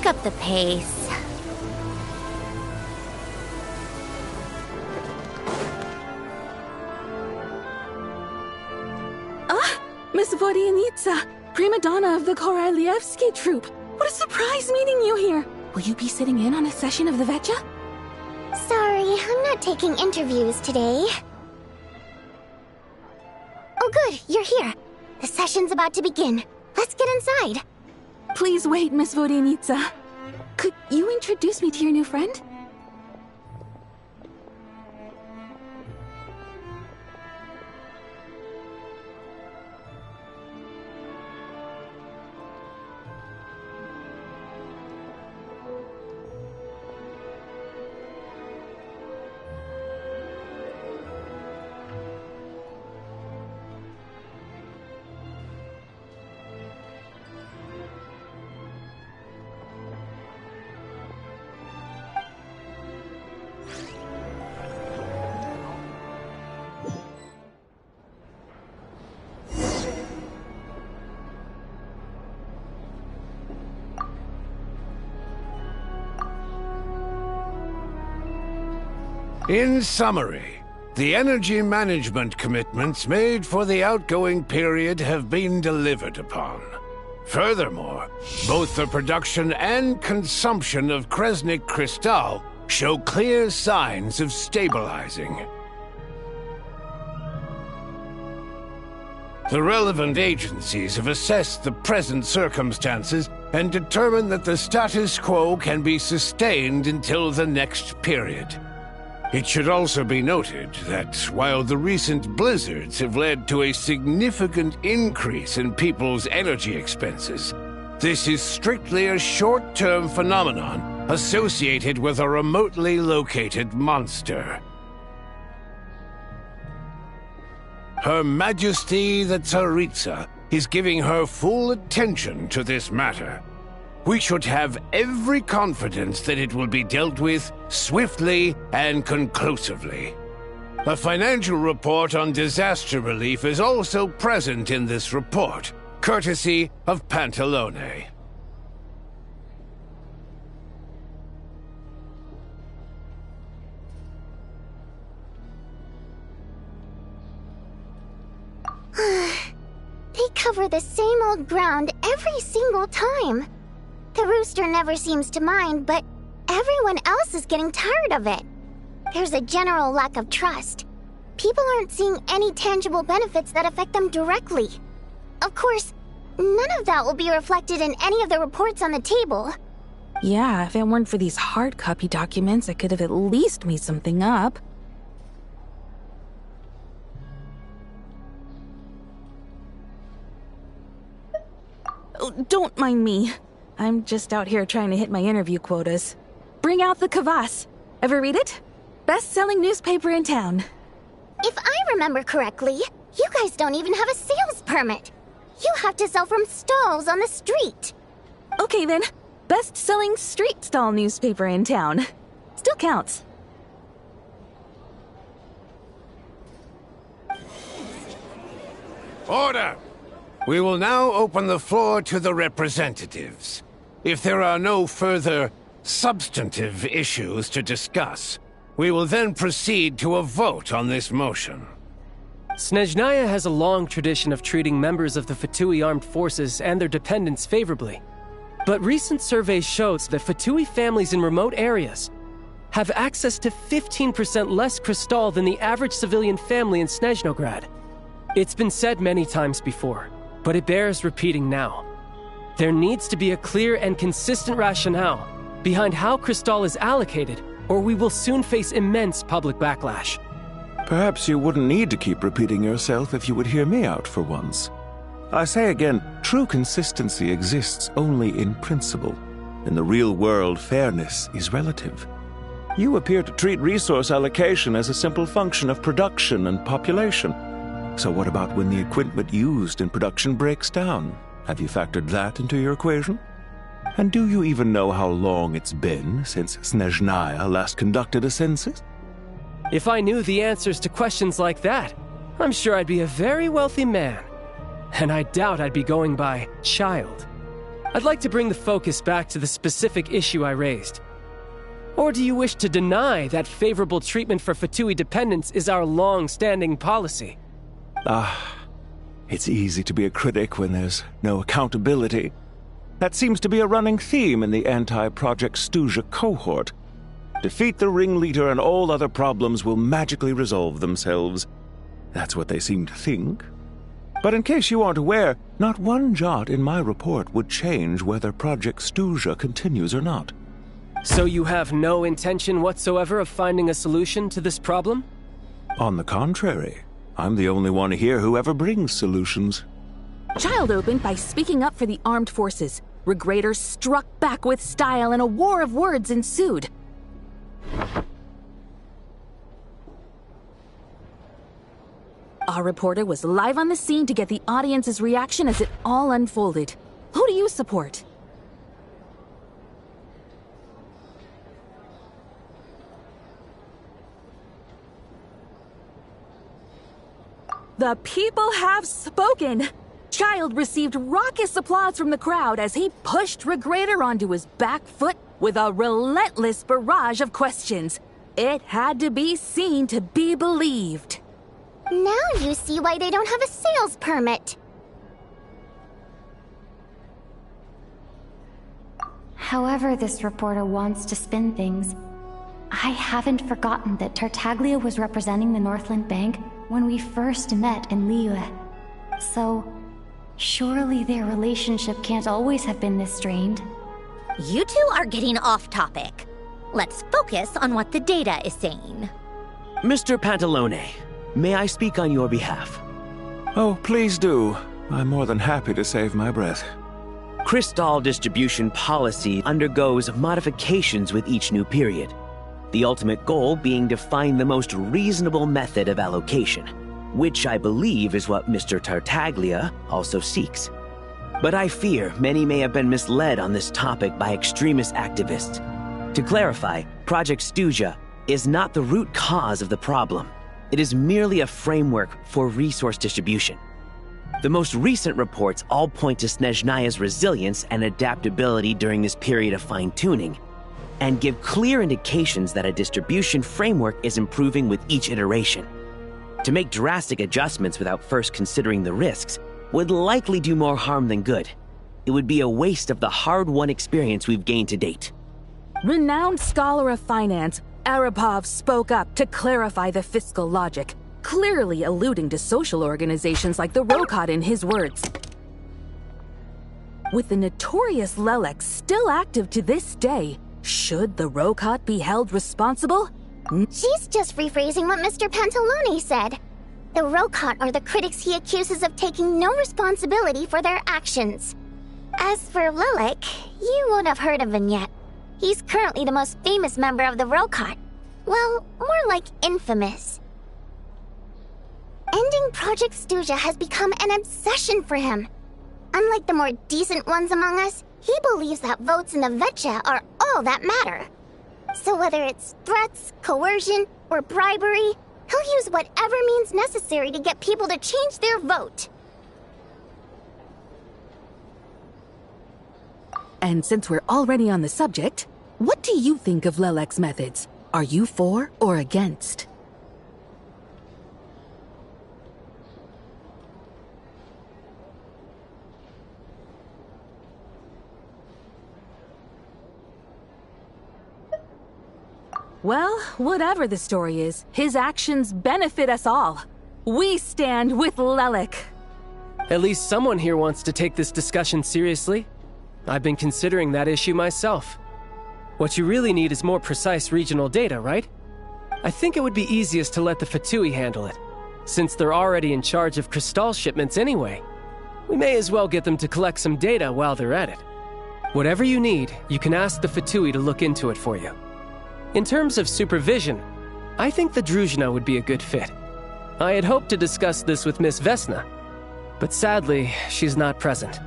pick up the pace. Ah, Miss Vodianitsa, prima donna of the Korolievsky troupe. What a surprise meeting you here. Will you be sitting in on a session of the Vetja? Sorry, I'm not taking interviews today. Oh good, you're here. The session's about to begin. Let's get inside. Please wait, Miss Vodianitsa. Could you introduce me to your new friend? In summary, the energy management commitments made for the outgoing period have been delivered upon. Furthermore, both the production and consumption of Kresnik Crystal show clear signs of stabilizing. The relevant agencies have assessed the present circumstances and determined that the status quo can be sustained until the next period. It should also be noted that while the recent blizzards have led to a significant increase in people's energy expenses, this is strictly a short-term phenomenon associated with a remotely located monster. Her Majesty the Tsaritsa is giving her full attention to this matter. We should have every confidence that it will be dealt with swiftly and conclusively. A financial report on disaster relief is also present in this report, courtesy of Pantalone. They cover the same old ground every single time. The rooster never seems to mind, but everyone else is getting tired of it. There's a general lack of trust. People aren't seeing any tangible benefits that affect them directly. Of course, none of that will be reflected in any of the reports on the table. Yeah, if it weren't for these hard copy documents, I could have at least made something up. Oh, don't mind me. I'm just out here trying to hit my interview quotas. Bring out the kvass. Ever read it? Best-selling newspaper in town. If I remember correctly, you guys don't even have a sales permit. You have to sell from stalls on the street. Okay then, best-selling street stall newspaper in town. Still counts. Order! We will now open the floor to the representatives. If there are no further substantive issues to discuss, we will then proceed to a vote on this motion. Snezhnaya has a long tradition of treating members of the Fatui armed forces and their dependents favorably. But recent surveys shows that Fatui families in remote areas have access to 15% less crystal than the average civilian family in Snezhnograd. It's been said many times before, but it bears repeating now. There needs to be a clear and consistent rationale behind how crystal is allocated, or we will soon face immense public backlash. Perhaps you wouldn't need to keep repeating yourself if you would hear me out for once. I say again, true consistency exists only in principle. In the real world, fairness is relative. You appear to treat resource allocation as a simple function of production and population. So what about when the equipment used in production breaks down? Have you factored that into your equation? And do you even know how long it's been since Snezhnaya last conducted a census? If I knew the answers to questions like that, I'm sure I'd be a very wealthy man. And I doubt I'd be going by child. I'd like to bring the focus back to the specific issue I raised. Or do you wish to deny that favorable treatment for Fatui dependents is our long-standing policy? It's easy to be a critic when there's no accountability. That seems to be a running theme in the anti-Project Stuja cohort. Defeat the ringleader and all other problems will magically resolve themselves. That's what they seem to think. But in case you aren't aware, not one jot in my report would change whether Project Stuja continues or not. So you have no intention whatsoever of finding a solution to this problem? On the contrary, I'm the only one here who ever brings solutions. Child opened by speaking up for the armed forces. Regrator struck back with style and a war of words ensued. Our reporter was live on the scene to get the audience's reaction as it all unfolded. Who do you support? The people have spoken! Child received raucous applause from the crowd as he pushed Regrator onto his back foot with a relentless barrage of questions. It had to be seen to be believed. Now you see why they don't have a sales permit. However this reporter wants to spin things, I haven't forgotten that Tartaglia was representing the Northland Bank when we first met in Liyue. So, surely their relationship can't always have been this strained. You two are getting off topic. Let's focus on what the data is saying. Mr. Pantalone, may I speak on your behalf? Oh, please do. I'm more than happy to save my breath. Crystal distribution policy undergoes modifications with each new period. The ultimate goal being to find the most reasonable method of allocation, which I believe is what Mr. Tartaglia also seeks. But I fear many may have been misled on this topic by extremist activists. To clarify, Project Stuja is not the root cause of the problem. It is merely a framework for resource distribution. The most recent reports all point to Snezhnaya's resilience and adaptability during this period of fine-tuning, and give clear indications that a distribution framework is improving with each iteration. To make drastic adjustments without first considering the risks would likely do more harm than good. It would be a waste of the hard-won experience we've gained to date. Renowned scholar of finance, Arapov spoke up to clarify the fiscal logic, clearly alluding to social organizations like the Rokot in his words. With the notorious Lelex still active to this day, should the Rokot be held responsible? She's just rephrasing what Mr. Pantalone said. The Rokot are the critics he accuses of taking no responsibility for their actions. As for Lilik, you won't have heard of him yet. He's currently the most famous member of the Rokot. Well, more like infamous. Ending Project Stuja has become an obsession for him. Unlike the more decent ones among us, he believes that votes in the Vetcha are all that matter. So whether it's threats, coercion, or bribery, he'll use whatever means necessary to get people to change their vote. And since we're already on the subject, what do you think of Lelek's methods? Are you for or against? Well, whatever the story is, his actions benefit us all. We stand with Lelek. At least someone here wants to take this discussion seriously. I've been considering that issue myself. What you really need is more precise regional data, right? I think it would be easiest to let the Fatui handle it, since they're already in charge of Crystal shipments anyway. We may as well get them to collect some data while they're at it. Whatever you need, you can ask the Fatui to look into it for you. In terms of supervision, I think the Druzhna would be a good fit. I had hoped to discuss this with Miss Vesna, but sadly, she's not present.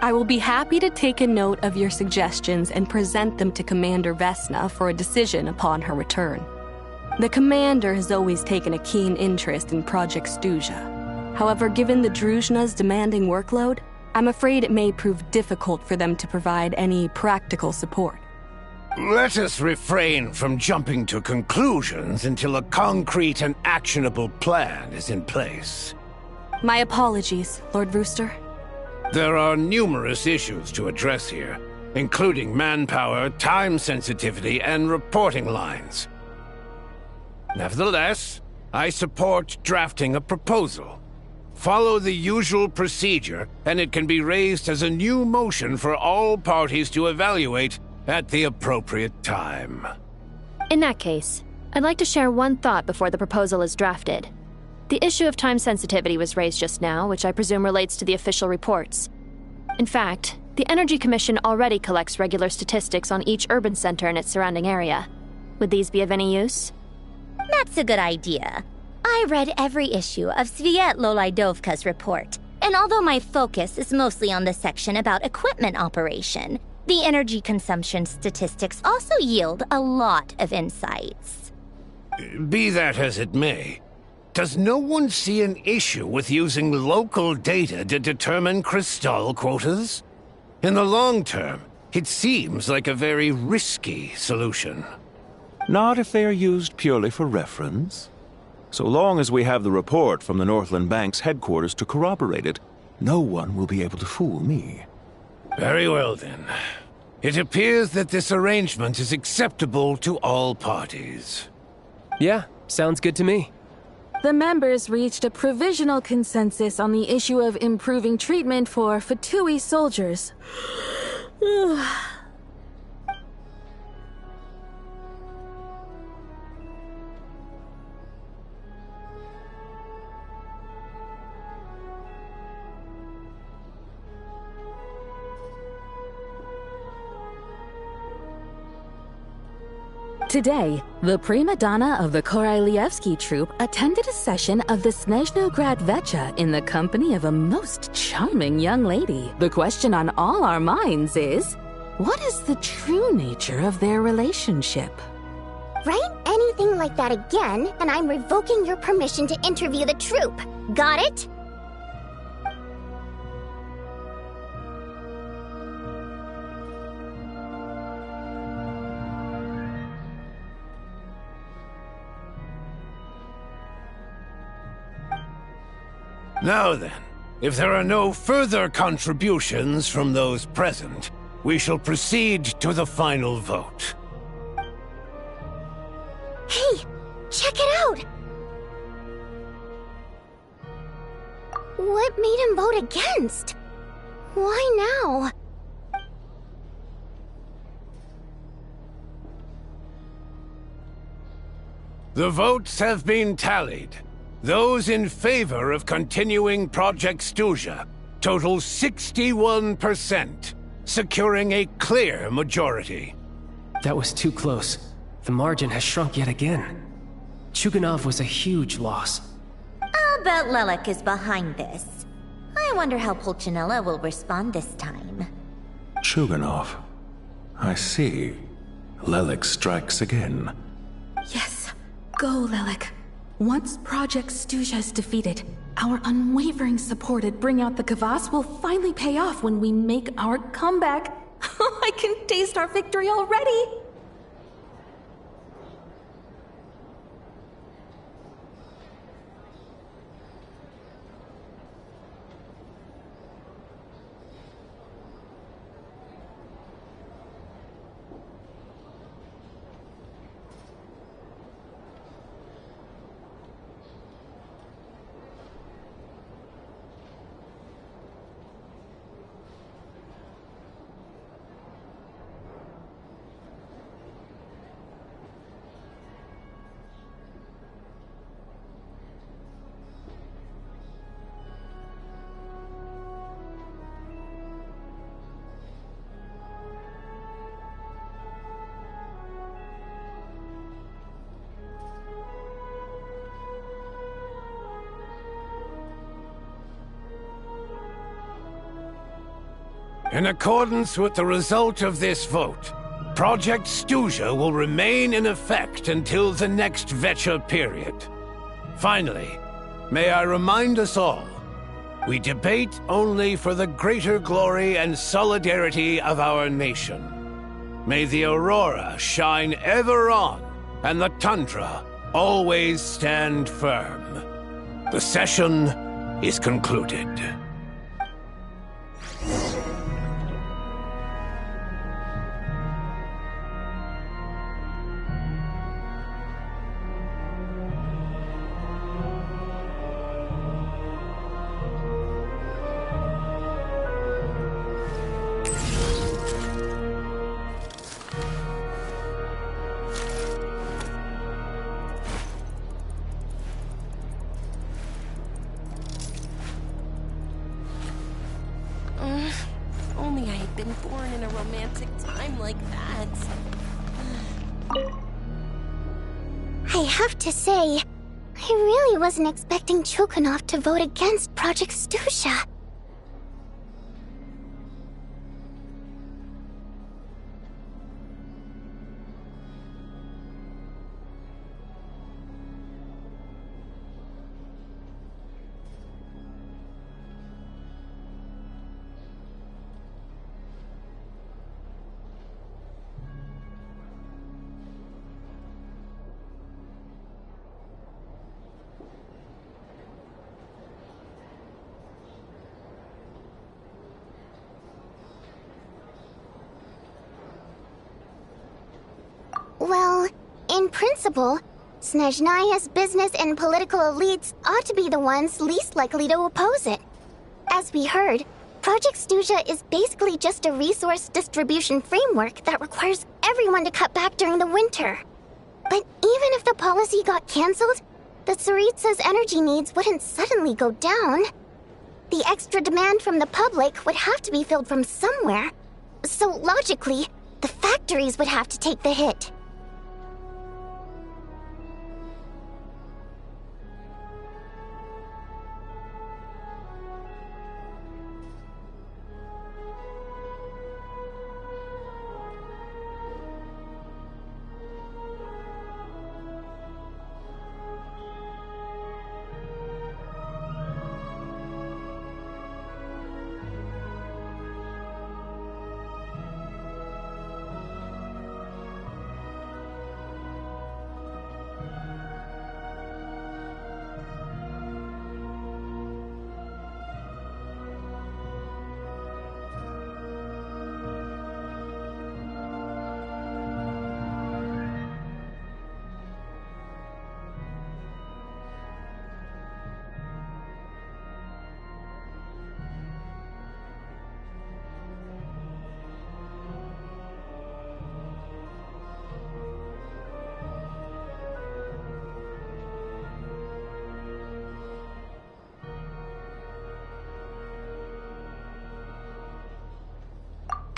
I will be happy to take a note of your suggestions and present them to Commander Vesna for a decision upon her return. The Commander has always taken a keen interest in Project Stuja. However, given the Druzhna's demanding workload, I'm afraid it may prove difficult for them to provide any practical support. Let us refrain from jumping to conclusions until a concrete and actionable plan is in place. My apologies, Lord Rooster. There are numerous issues to address here, including manpower, time sensitivity, and reporting lines. Nevertheless, I support drafting a proposal. Follow the usual procedure, and it can be raised as a new motion for all parties to evaluate at the appropriate time. In that case, I'd like to share one thought before the proposal is drafted. The issue of time sensitivity was raised just now, which I presume relates to the official reports. In fact, the Energy Commission already collects regular statistics on each urban center and its surrounding area. Would these be of any use? That's a good idea. I read every issue of Sviet-Lolaidovka's report, and although my focus is mostly on the section about equipment operation, the energy consumption statistics also yield a lot of insights. Be that as it may, does no one see an issue with using local data to determine crystal quotas? In the long term, it seems like a very risky solution. Not if they are used purely for reference. So long as we have the report from the Northland Bank's headquarters to corroborate it, no one will be able to fool me. Very well, then. It appears that this arrangement is acceptable to all parties. Yeah, sounds good to me. The members reached a provisional consensus on the issue of improving treatment for Fatui soldiers. Today, the prima donna of the Korailievsky troupe attended a session of the Snezhnograd Vecha in the company of a most charming young lady. The question on all our minds is, what is the true nature of their relationship? Write anything like that again, and I'm revoking your permission to interview the troupe. Got it? Now then, if there are no further contributions from those present, we shall proceed to the final vote. Hey, check it out! What made him vote against? Why now? The votes have been tallied. Those in favor of continuing Project Stuja total 61%, securing a clear majority. That was too close. The margin has shrunk yet again. Chuganov was a huge loss. I'll bet Lelik is behind this. I wonder how Pulcinella will respond this time. Chuganov. I see. Lelik strikes again. Yes. Go, Lelik. Once Project Stuja is defeated, our unwavering support at Bring Out the Kvass will finally pay off when we make our comeback. I can taste our victory already! In accordance with the result of this vote, Project Stuja will remain in effect until the next Vecha period. Finally, may I remind us all, We debate only for the greater glory and solidarity of our nation. May the aurora shine ever on, and the tundra always stand firm. The session is concluded. Only I had been born in a romantic time like that. I have to say, I really wasn't expecting Cho'Gath to vote against Project Stusha. Well, in principle, Snezhnaya's business and political elites ought to be the ones least likely to oppose it. As we heard, Project Stusha is basically just a resource distribution framework that requires everyone to cut back during the winter. But even if the policy got cancelled, the Tsaritsa's energy needs wouldn't suddenly go down. The extra demand from the public would have to be filled from somewhere. So logically, the factories would have to take the hit.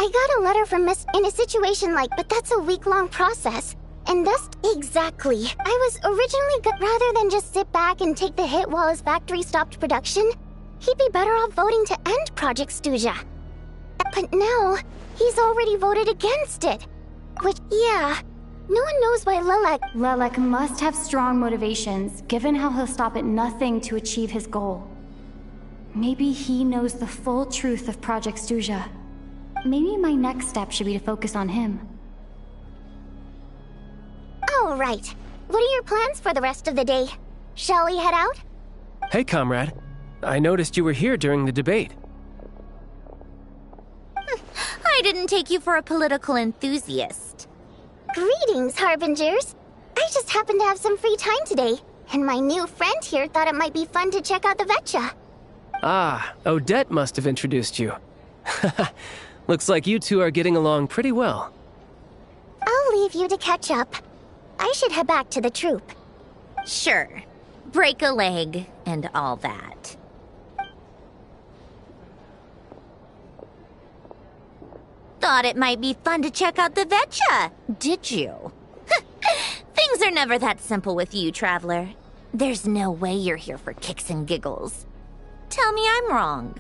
I got a letter from Miss in a situation but that's a week-long process. And thus, exactly. I was originally rather than just sit back and take the hit while his factory stopped production, he'd be better off voting to end Project Stusha. But now, he's already voted against it. Which, yeah, no one knows why Lelek must have strong motivations, given how he'll stop at nothing to achieve his goal. Maybe he knows the full truth of Project Stusha. Maybe my next step should be to focus on him. Oh, right. What are your plans for the rest of the day? Shall we head out? Hey, comrade. I noticed you were here during the debate. I didn't take you for a political enthusiast. Greetings, Harbingers. I just happened to have some free time today, and my new friend here thought it might be fun to check out the Vetcha. Ah, Odette must have introduced you. Looks like you two are getting along pretty well. I'll leave you to catch up. I should head back to the troop. Sure. Break a leg and all that. Thought it might be fun to check out the Vetcha, did you? Things are never that simple with you, Traveler. There's no way you're here for kicks and giggles. Tell me I'm wrong.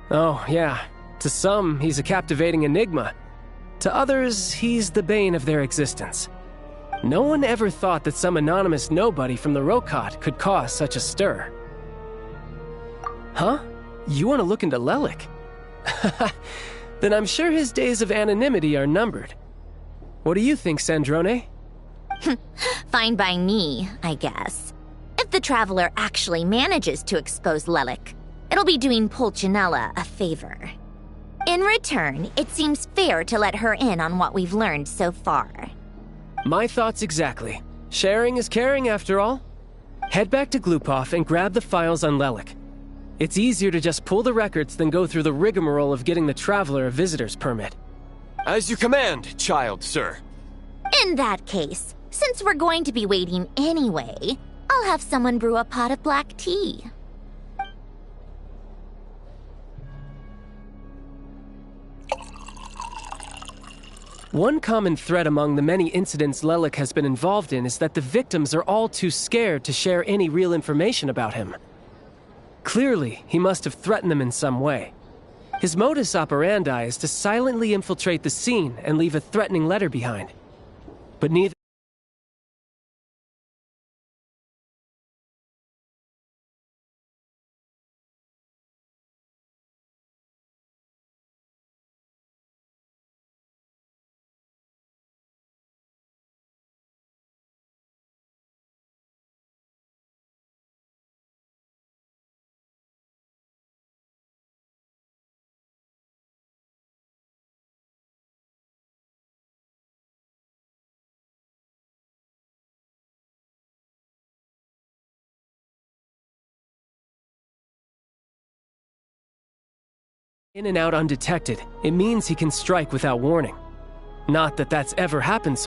Oh, yeah. To some, he's a captivating enigma. To others, he's the bane of their existence. No one ever thought that some anonymous nobody from the Rokot could cause such a stir. Huh? You want to look into Lelik? Then I'm sure his days of anonymity are numbered. What do you think, Sandrone? Fine by me, I guess. If the Traveler actually manages to expose Lelik, it'll be doing Pulcinella a favor. In return, it seems fair to let her in on what we've learned so far. My thoughts exactly. Sharing is caring, after all. Head back to Glupov and grab the files on Lelik. It's easier to just pull the records than go through the rigmarole of getting the Traveler a visitor's permit. As you command, child, sir. In that case, since we're going to be waiting anyway, I'll have someone brew a pot of black tea. One common thread among the many incidents Lelik has been involved in is that the victims are all too scared to share any real information about him. Clearly, he must have threatened them in some way. His modus operandi is to silently infiltrate the scene and leave a threatening letter behind. But neither in and out undetected, it means he can strike without warning. Not that that's ever happened